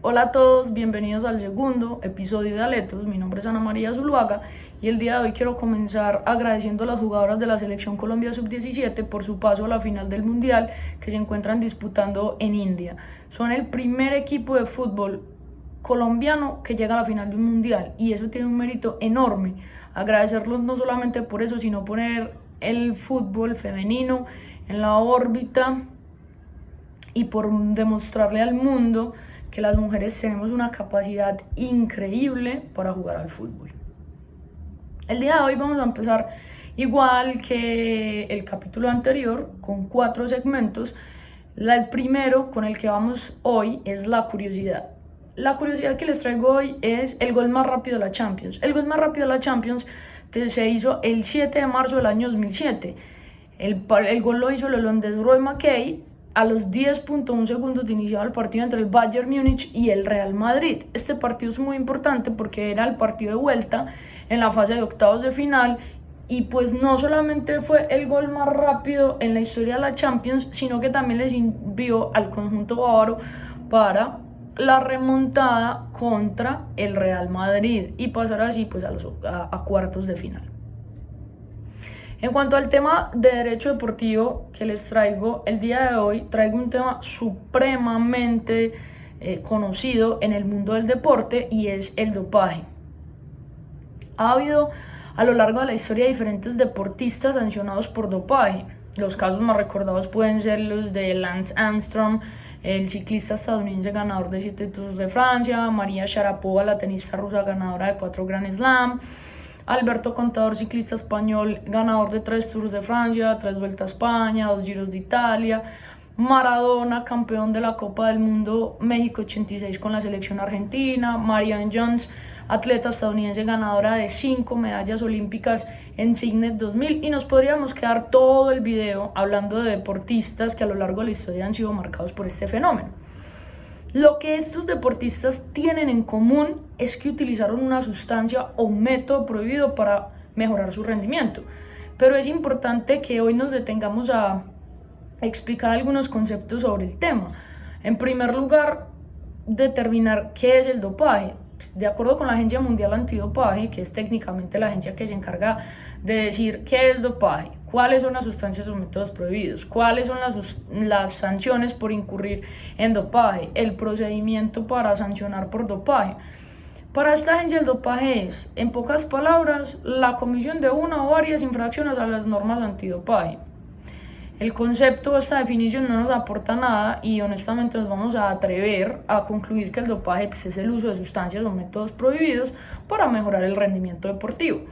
Hola a todos, bienvenidos al segundo episodio de Aletos. Mi nombre es Ana María Zuluaga y el día de hoy quiero comenzar agradeciendo a las jugadoras de la Selección Colombia Sub-17 por su paso a la final del Mundial que se encuentran disputando en India. Son el primer equipo de fútbol colombiano que llega a la final de un Mundial y eso tiene un mérito enorme. Agradecerlos no solamente por eso, sino poner el fútbol femenino en la órbita y por demostrarle al mundo que las mujeres tenemos una capacidad increíble para jugar al fútbol. El día de hoy vamos a empezar igual que el capítulo anterior, con 4 segmentos. El primero con el que vamos hoy es la curiosidad. La curiosidad que les traigo hoy es el gol más rápido de la Champions. El gol más rápido de la Champions se hizo el 7 de marzo del año 2007. El gol lo hizo el holandés Roy Mackay a los 10.1 segundos de iniciado el partido entre el Bayern Múnich y el Real Madrid. Este partido es muy importante porque era el partido de vuelta en la fase de octavos de final y pues no solamente fue el gol más rápido en la historia de la Champions, sino que también les sirvió al conjunto bávaro para la remontada contra el Real Madrid y pasar así pues a cuartos de final. En cuanto al tema de derecho deportivo que les traigo el día de hoy, traigo un tema supremamente conocido en el mundo del deporte y es el dopaje. Ha habido a lo largo de la historia diferentes deportistas sancionados por dopaje. Los casos más recordados pueden ser los de Lance Armstrong, el ciclista estadounidense ganador de 7 Tours de Francia, María Sharapova, la tenista rusa ganadora de 4 Grand Slam, Alberto Contador, ciclista español, ganador de 3 Tours de Francia, 3 Vuelta a España, 2 Giros de Italia, Maradona, campeón de la Copa del Mundo México 86 con la selección argentina, Marianne Jones, atleta estadounidense ganadora de 5 medallas olímpicas en Sydney 2000, y nos podríamos quedar todo el video hablando de deportistas que a lo largo de la historia han sido marcados por este fenómeno. Lo que estos deportistas tienen en común es que utilizaron una sustancia o un método prohibido para mejorar su rendimiento. Pero es importante que hoy nos detengamos a explicar algunos conceptos sobre el tema. En primer lugar, determinar qué es el dopaje. De acuerdo con la Agencia Mundial Antidopaje, que es técnicamente la agencia que se encarga de decir qué es dopaje, cuáles son las sustancias o métodos prohibidos, cuáles son las sanciones por incurrir en dopaje, el procedimiento para sancionar por dopaje. Para esta agencia el dopaje es, en pocas palabras, la comisión de una o varias infracciones a las normas antidopaje. El concepto, esta definición no nos aporta nada y honestamente nos vamos a atrever a concluir que el dopaje es el uso de sustancias o métodos prohibidos para mejorar el rendimiento deportivo.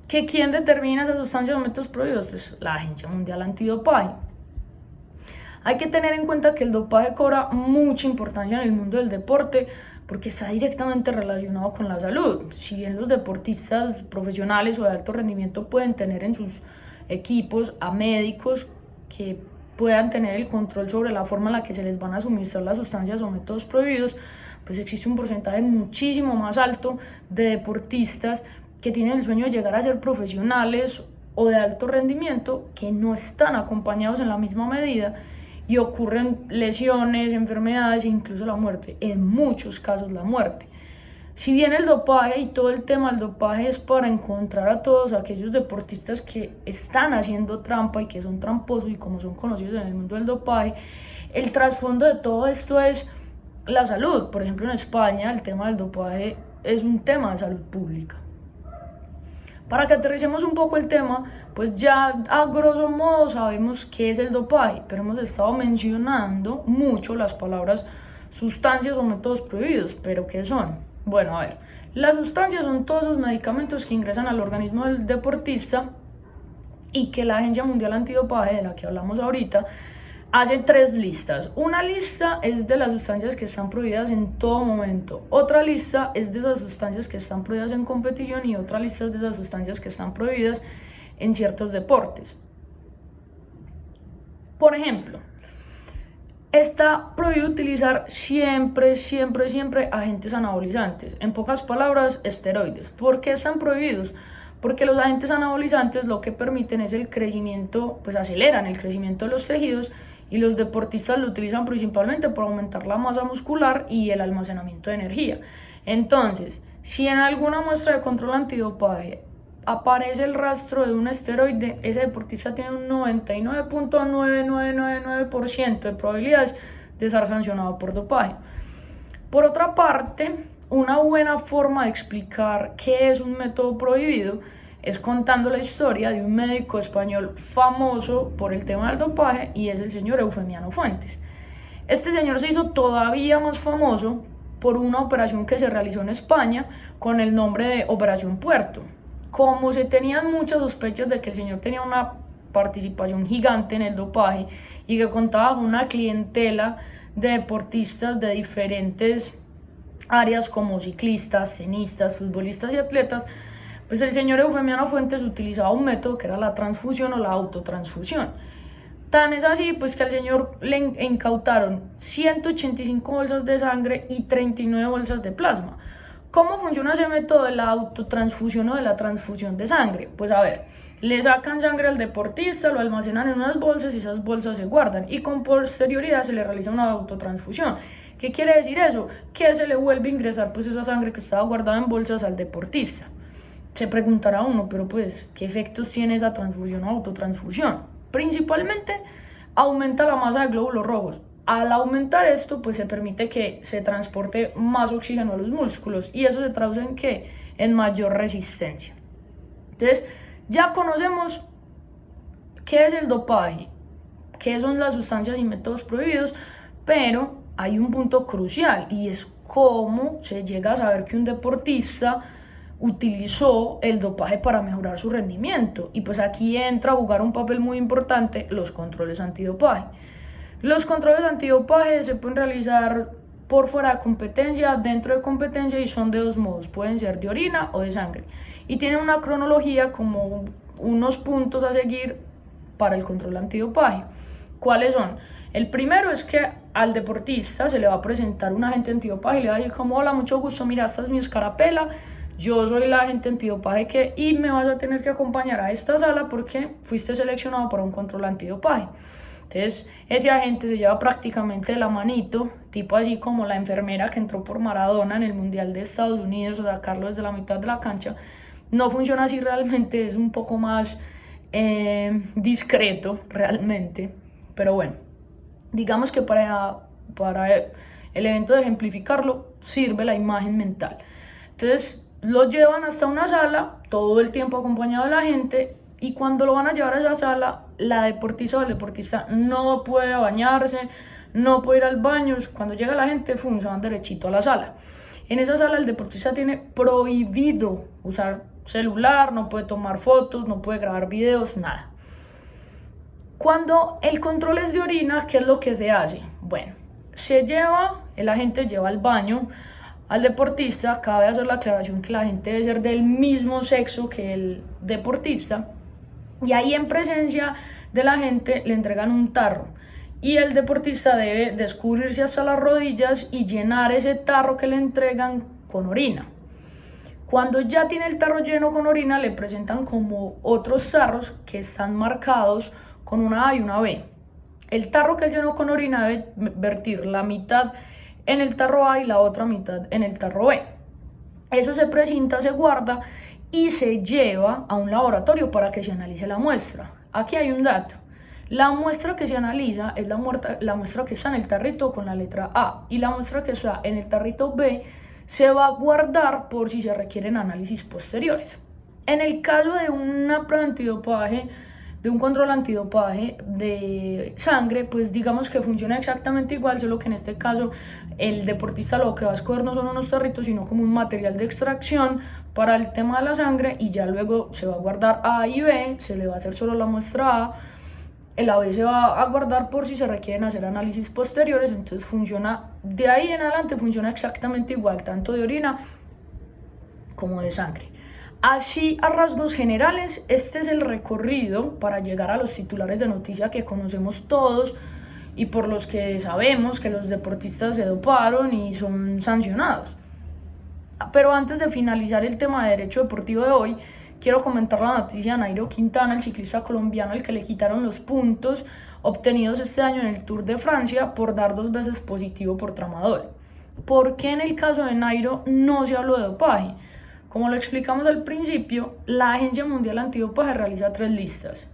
¿Que quién determina esas sustancias o métodos prohibidos? Pues la Agencia Mundial Antidopaje. Hay que tener en cuenta que el dopaje cobra mucha importancia en el mundo del deporte porque está directamente relacionado con la salud. Si bien los deportistas profesionales o de alto rendimiento pueden tener en sus equipos a médicos que puedan tener el control sobre la forma en la que se les van a suministrar las sustancias o métodos prohibidos, pues existe un porcentaje muchísimo más alto de deportistas que tienen el sueño de llegar a ser profesionales o de alto rendimiento que no están acompañados en la misma medida y ocurren lesiones, enfermedades e incluso la muerte, en muchos casos la muerte. Si bien el dopaje y todo el tema del dopaje es para encontrar a todos aquellos deportistas que están haciendo trampa y que son tramposos y como son conocidos en el mundo del dopaje, el trasfondo de todo esto es la salud. Por ejemplo, en España el tema del dopaje es un tema de salud pública. Para que aterricemos un poco el tema, pues ya a grosso modo sabemos qué es el dopaje, pero hemos estado mencionando mucho las palabras sustancias o métodos prohibidos, pero ¿qué son? Bueno, a ver, las sustancias son todos esos medicamentos que ingresan al organismo del deportista y que la Agencia Mundial Antidopaje, de la que hablamos ahorita, hace 3 listas. Una lista es de las sustancias que están prohibidas en todo momento, otra lista es de esas sustancias que están prohibidas en competición y otra lista es de esas sustancias que están prohibidas en ciertos deportes. Por ejemplo, está prohibido utilizar siempre agentes anabolizantes. En pocas palabras, esteroides. ¿Por qué están prohibidos? Porque los agentes anabolizantes lo que permiten es el crecimiento, pues aceleran el crecimiento de los tejidos y los deportistas lo utilizan principalmente para aumentar la masa muscular y el almacenamiento de energía. Entonces, si en alguna muestra de control antidopaje aparece el rastro de un esteroide, ese deportista tiene un 99.9999% de probabilidades de ser sancionado por dopaje. Por otra parte, una buena forma de explicar qué es un método prohibido es contando la historia de un médico español famoso por el tema del dopaje, y es el señor Eufemiano Fuentes. Este señor se hizo todavía más famoso por una operación que se realizó en España con el nombre de Operación Puerto. Como se tenían muchas sospechas de que el señor tenía una participación gigante en el dopaje y que contaba con una clientela de deportistas de diferentes áreas como ciclistas, tenistas, futbolistas y atletas, pues el señor Eufemiano Fuentes utilizaba un método que era la transfusión o la autotransfusión. Tan es así pues que al señor le incautaron 185 bolsas de sangre y 39 bolsas de plasma. ¿Cómo funciona ese método de la autotransfusión o de la transfusión de sangre? Pues a ver, le sacan sangre al deportista, lo almacenan en unas bolsas y esas bolsas se guardan, y con posterioridad se le realiza una autotransfusión. ¿Qué quiere decir eso? Que se le vuelve a ingresar pues esa sangre que estaba guardada en bolsas al deportista. Se preguntará uno, pero pues, ¿qué efectos tiene esa transfusión o autotransfusión? Principalmente aumenta la masa de glóbulos rojos. Al aumentar esto, pues se permite que se transporte más oxígeno a los músculos, y eso se traduce en ¿qué? En mayor resistencia. Entonces, ya conocemos qué es el dopaje, qué son las sustancias y métodos prohibidos, pero hay un punto crucial, y es cómo se llega a saber que un deportista utilizó el dopaje para mejorar su rendimiento. Y pues aquí entra a jugar un papel muy importante los controles antidopaje. Los controles antidopaje se pueden realizar por fuera de competencia, dentro de competencia, y son de dos modos: pueden ser de orina o de sangre, y tienen una cronología, como unos puntos a seguir para el control antidopaje. ¿Cuáles son? El primero es que al deportista se le va a presentar un agente antidopaje y le va a decir como: hola, mucho gusto, mira, esta es mi escarapela, yo soy el agente antidopaje y me vas a tener que acompañar a esta sala porque fuiste seleccionado para un control antidopaje. Entonces ese agente se lleva prácticamente de la manito, tipo así como la enfermera que entró por Maradona en el Mundial de Estados Unidos a sacarlo desde la mitad de la cancha. No funciona así realmente, es un poco más discreto realmente, pero bueno, digamos que para el evento de ejemplificarlo sirve la imagen mental. Entonces lo llevan hasta una sala, todo el tiempo acompañado de la gente, y cuando lo van a llevar a esa sala, la deportista o el deportista no puede bañarse, no puede ir al baño. Cuando llega la gente, se van derechito a la sala. En esa sala el deportista tiene prohibido usar celular, no puede tomar fotos, no puede grabar videos, nada. Cuando el control es de orina, ¿qué es lo que se hace? Bueno, el agente lleva al baño al deportista. Cabe hacer la aclaración que la gente debe ser del mismo sexo que el deportista, y ahí en presencia de la gente le entregan un tarro, y el deportista debe descubrirse hasta las rodillas y llenar ese tarro que le entregan con orina. Cuando ya tiene el tarro lleno con orina, le presentan como otros tarros que están marcados con una A y una B. El tarro que él llenó con orina debe vertir la mitad en el tarro A y la otra mitad en el tarro B. Eso se presenta, se guarda y se lleva a un laboratorio para que se analice la muestra. Aquí hay un dato: la muestra que se analiza es la muestra que está en el tarrito con la letra A, y la muestra que está en el tarrito B se va a guardar por si se requieren análisis posteriores. En el caso de una prueba antidopaje, de un control antidopaje de sangre, pues digamos que funciona exactamente igual, solo que en este caso el deportista lo que va a escoger no son unos tarritos, sino como un material de extracción para el tema de la sangre, y ya luego se va a guardar A y B, se le va a hacer solo la muestra A, la B se va a guardar por si se requieren hacer análisis posteriores. Entonces funciona, de ahí en adelante funciona exactamente igual, tanto de orina como de sangre. Así, a rasgos generales, este es el recorrido para llegar a los titulares de noticia que conocemos todos y por los que sabemos que los deportistas se doparon y son sancionados. Pero antes de finalizar el tema de derecho deportivo de hoy, quiero comentar la noticia de Nairo Quintana, el ciclista colombiano al que le quitaron los puntos obtenidos este año en el Tour de Francia por dar 2 veces positivo por tramadol. ¿Por qué en el caso de Nairo no se habló de dopaje? Como lo explicamos al principio, la Agencia Mundial Antidopaje realiza 3 listas: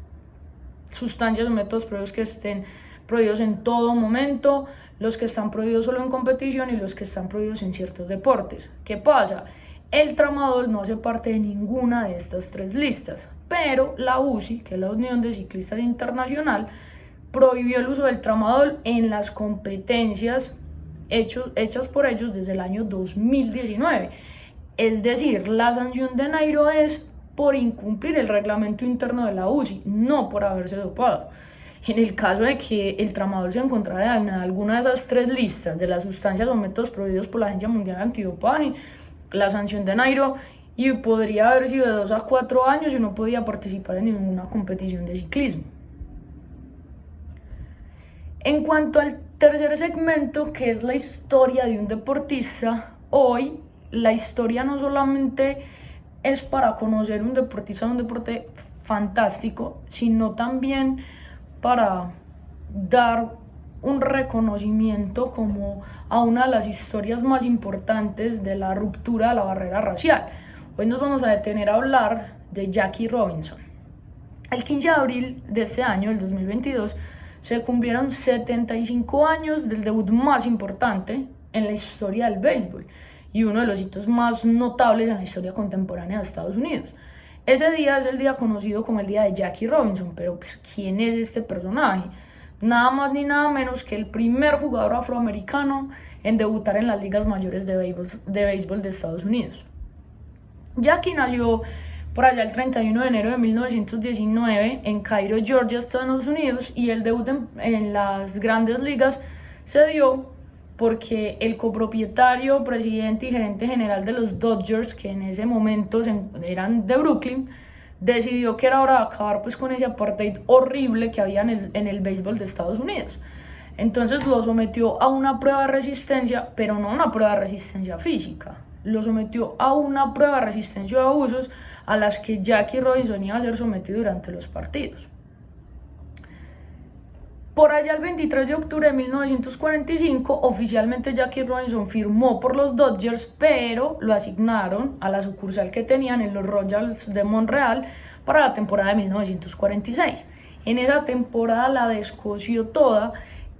sustancias o métodos prohibidos que estén prohibidos en todo momento, los que están prohibidos solo en competición y los que están prohibidos en ciertos deportes. ¿Qué pasa? El tramadol no hace parte de ninguna de estas 3 listas, pero la UCI, que es la Unión de Ciclistas Internacional, prohibió el uso del tramadol en las competencias hechas por ellos desde el año 2019. Es decir, la sanción de Nairo es por incumplir el reglamento interno de la UCI, no por haberse dopado. En el caso de que el tramadol se encontrara en alguna de esas 3 listas de las sustancias o métodos prohibidos por la Agencia Mundial Antidopaje, la sanción de Nairo podría haber sido de 2 a 4 años y no podía participar en ninguna competición de ciclismo. En cuanto al tercer segmento, que es la historia de un deportista, hoy la historia no solamente es para conocer un deportista de un deporte fantástico, sino también para dar un reconocimiento como a una de las historias más importantes de la ruptura de la barrera racial. Hoy nos vamos a detener a hablar de Jackie Robinson. El 15 de abril de este año, el 2022, se cumplieron 75 años del debut más importante en la historia del béisbol y uno de los hitos más notables en la historia contemporánea de Estados Unidos. Ese día es el día conocido como el día de Jackie Robinson, pero pues, ¿quién es este personaje? Nada más ni nada menos que el primer jugador afroamericano en debutar en las ligas mayores de béisbol de Estados Unidos. Jackie nació por allá el 31 de enero de 1919 en Cairo, Georgia, Estados Unidos, y el debut en las grandes ligas se dio porque el copropietario, presidente y gerente general de los Dodgers, que en ese momento eran de Brooklyn, decidió que era hora de acabar pues con ese apartheid horrible que había en el béisbol de Estados Unidos. Entonces lo sometió a una prueba de resistencia, pero no una prueba de resistencia física, lo sometió a una prueba de resistencia a abusos a las que Jackie Robinson iba a ser sometido durante los partidos. Por allá el 23 de octubre de 1945, oficialmente Jackie Robinson firmó por los Dodgers, pero lo asignaron a la sucursal que tenían en los Royals de Montreal para la temporada de 1946. En esa temporada la descoció toda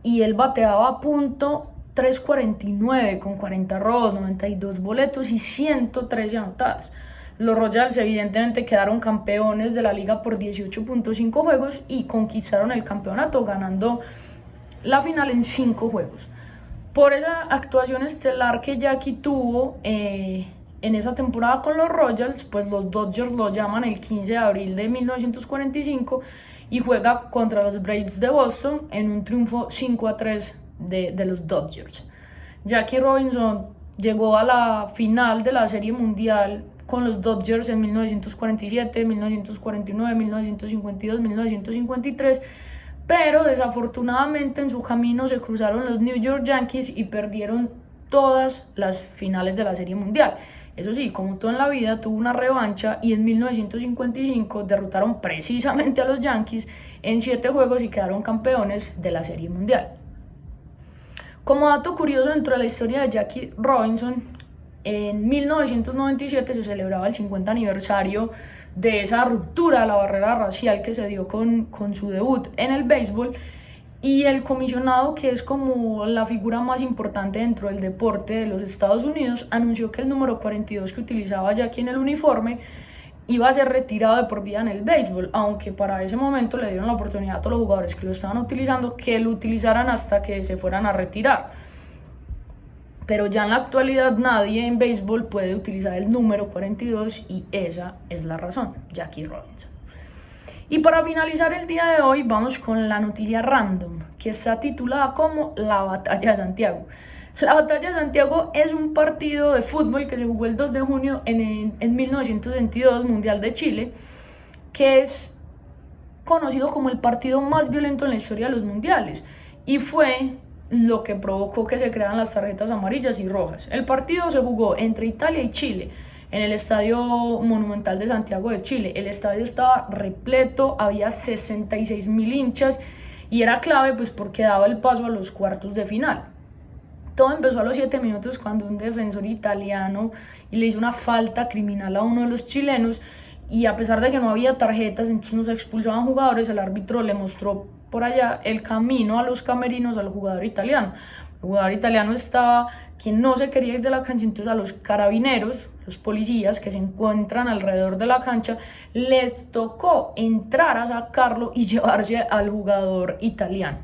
y él bateaba a punto .349 con 40 robos, 92 boletos y 113 anotadas. Los Royals evidentemente quedaron campeones de la liga por 18.5 juegos y conquistaron el campeonato ganando la final en 5 juegos. Por esa actuación estelar que Jackie tuvo en esa temporada con los Royals, pues los Dodgers lo llaman el 15 de abril de 1945 y juega contra los Braves de Boston en un triunfo 5-3 de los Dodgers. Jackie Robinson llegó a la final de la Serie Mundial con los Dodgers en 1947, 1949, 1952, 1953, pero desafortunadamente en su camino se cruzaron los New York Yankees y perdieron todas las finales de la Serie Mundial. Eso sí, como todo en la vida, tuvo una revancha y en 1955 derrotaron precisamente a los Yankees en 7 juegos y quedaron campeones de la Serie Mundial. Como dato curioso dentro de la historia de Jackie Robinson, en 1997 se celebraba el 50 aniversario de esa ruptura de la barrera racial que se dio con su debut en el béisbol, y el comisionado, que es como la figura más importante dentro del deporte de los Estados Unidos, anunció que el número 42 que utilizaba Jackie en el uniforme iba a ser retirado de por vida en el béisbol, aunque para ese momento le dieron la oportunidad a todos los jugadores que lo estaban utilizando que lo utilizaran hasta que se fueran a retirar. Pero ya en la actualidad nadie en béisbol puede utilizar el número 42 y esa es la razón, Jackie Robinson. Y para finalizar el día de hoy vamos con la noticia random, que está titulada como la Batalla de Santiago. La Batalla de Santiago es un partido de fútbol que se jugó el 2 de junio en 1922, Mundial de Chile, que es conocido como el partido más violento en la historia de los mundiales y fue lo que provocó que se crearan las tarjetas amarillas y rojas. El partido se jugó entre Italia y Chile en el Estadio Monumental de Santiago de Chile. El estadio estaba repleto, había 66.000 hinchas y era clave pues porque daba el paso a los cuartos de final. Todo empezó a los 7 minutos cuando un defensor italiano le hizo una falta criminal a uno de los chilenos, y a pesar de que no había tarjetas, entonces no se expulsaban jugadores, el árbitro le mostró por allá el camino a los camerinos al jugador italiano. El jugador italiano estaba que no se quería ir de la cancha, entonces a los carabineros, los policías que se encuentran alrededor de la cancha, les tocó entrar a sacarlo y llevarse al jugador italiano.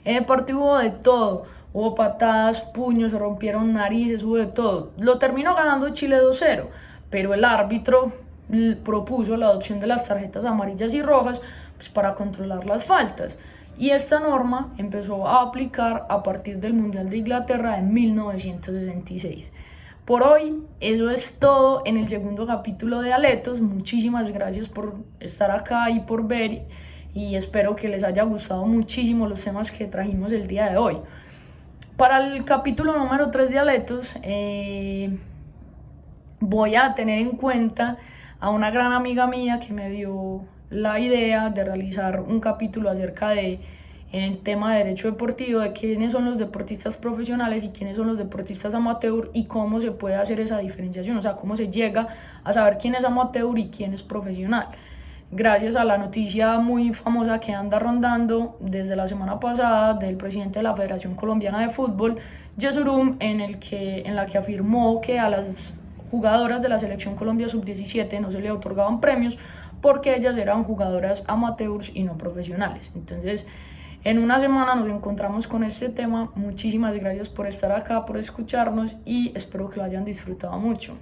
En el partido hubo de todo, hubo patadas, puños, se rompieron narices, hubo de todo. Lo terminó ganando Chile 2-0, pero el árbitro propuso la adopción de las tarjetas amarillas y rojas pues, para controlar las faltas. Y esta norma empezó a aplicar a partir del Mundial de Inglaterra en 1966. Por hoy, eso es todo en el segundo capítulo de Aletos. Muchísimas gracias por estar acá y por ver, y espero que les haya gustado muchísimo los temas que trajimos el día de hoy. Para el capítulo número 3 de Aletos, voy a tener en cuenta a una gran amiga mía que me dio la idea de realizar un capítulo acerca de el tema de derecho deportivo, de quiénes son los deportistas profesionales y quiénes son los deportistas amateur y cómo se puede hacer esa diferenciación, o sea, cómo se llega a saber quién es amateur y quién es profesional. Gracias a la noticia muy famosa que anda rondando desde la semana pasada del presidente de la Federación Colombiana de Fútbol, Yesurum, en la que afirmó que a las jugadoras de la Selección Colombia Sub-17 no se le otorgaban premios porque ellas eran jugadoras amateurs y no profesionales. Entonces, en una semana nos encontramos con este tema. Muchísimas gracias por estar acá, por escucharnos, y espero que lo hayan disfrutado mucho.